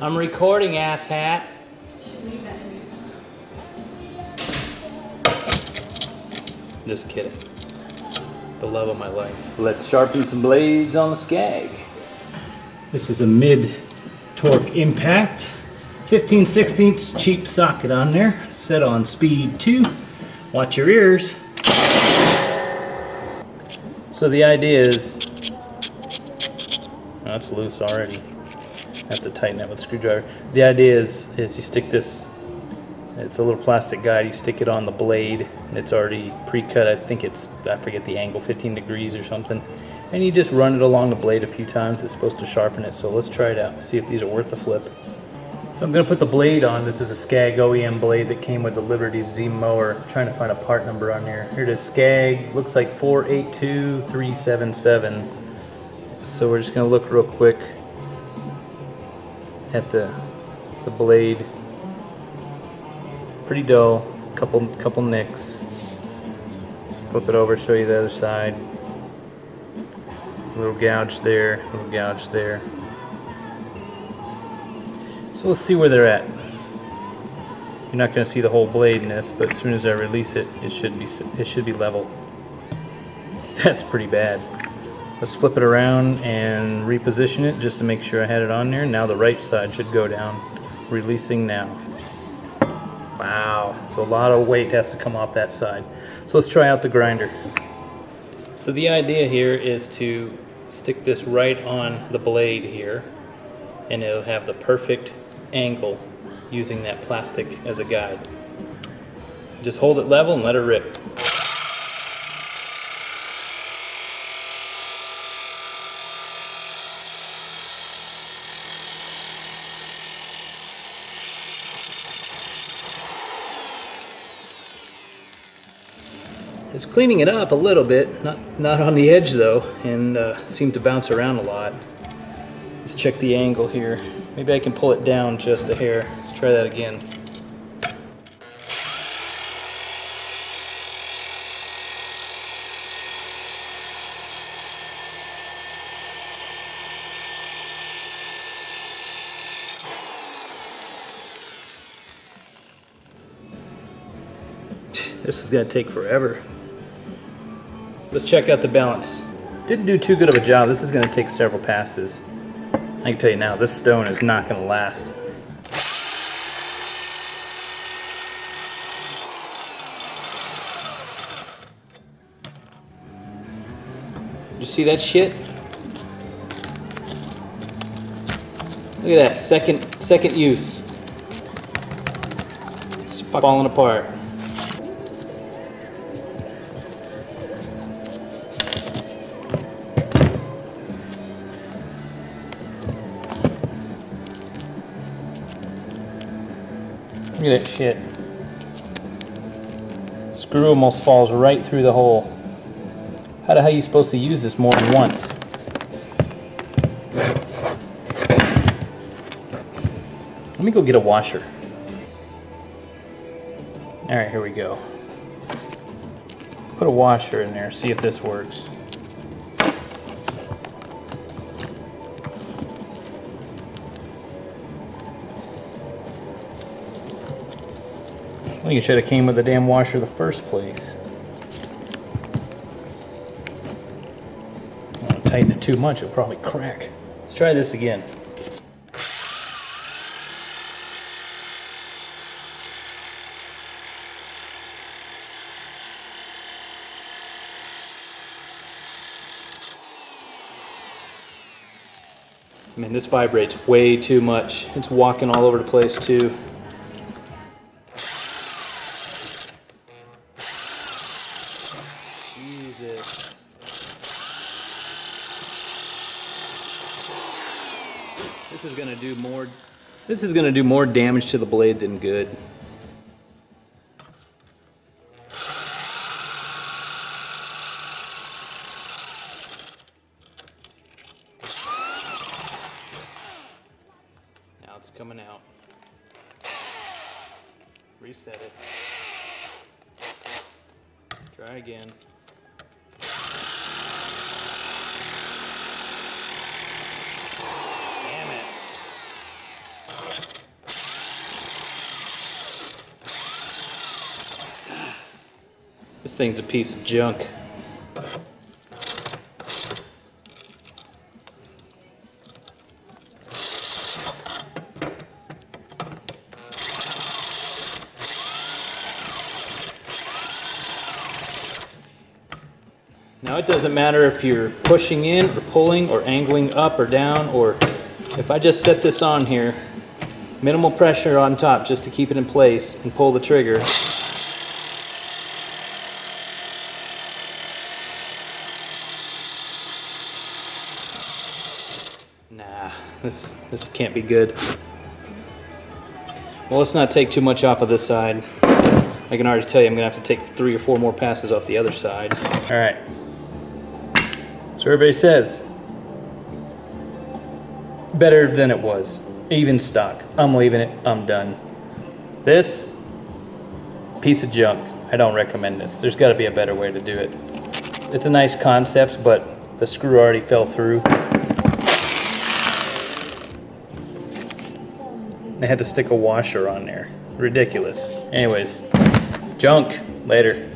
I'm recording, asshat. Just kidding. The love of my life. Let's sharpen some blades on the Skag. This is a mid-torque impact. 15/16 cheap socket on there. Set on speed 2. Watch your ears. So the idea is, oh, it's loose already. Have to tighten that with a screwdriver. The idea is you stick this, it's a little plastic guide, you stick it on the blade, and it's already pre-cut. I think it's, I forget the angle, 15 degrees or something. And you just run it along the blade a few times. It's supposed to sharpen it, so let's try it out, see if these are worth the flip. So I'm gonna put the blade on. This is a Skag OEM blade that came with the Liberty Z mower. I'm trying to find a part number on here. Here it is, Skag, looks like 482377. So we're just gonna look real quick at the blade. Pretty dull, couple nicks. Flip it over, show you the other side. A little gouge there, a little gouge there. So let's see where they're at. You're not going to see the whole blade in this, but as soon as I release it, it should be level. That's pretty bad. Let's flip it around and reposition it just to make sure I had it on there. Now the right side should go down. Releasing now. Wow, so a lot of weight has to come off that side. So let's try out the grinder. So the idea here is to stick this right on the blade here, and it'll have the perfect angle using that plastic as a guide. Just hold it level and let it rip. It's cleaning it up a little bit, not on the edge though, and seemed to bounce around a lot. Let's check the angle here. Maybe I can pull it down just a hair. Let's try that again. This is going to take forever. Let's check out the balance. Didn't do too good of a job. This is going to take several passes. I can tell you now, this stone is not going to last. You see that shit? Look at that, second use. It's falling apart. Look at that shit. Screw almost falls right through the hole. How the hell are you supposed to use this more than once? Let me go get a washer. Alright, here we go. Put a washer in there, see if this works. I think it should have came with the damn washer in the first place. I don't want to tighten it too much, it'll probably crack. Let's try this again. Man, this vibrates way too much. It's walking all over the place too. Jesus. This is gonna do more damage to the blade than good. Now it's coming out. Reset it. Try again. Damn it. This thing's a piece of junk. Now it doesn't matter if you're pushing in or pulling or angling up or down, or if I just set this on here, minimal pressure on top just to keep it in place and pull the trigger. Nah, this can't be good. Well, let's not take too much off of this side. I can already tell you I'm gonna have to take 3 or 4 more passes off the other side. All right. So everybody says, better than it was. Even stock. I'm leaving it, I'm done. This, piece of junk. I don't recommend this. There's gotta be a better way to do it. It's a nice concept, but the screw already fell through. They had to stick a washer on there. Ridiculous. Anyways, junk. Later.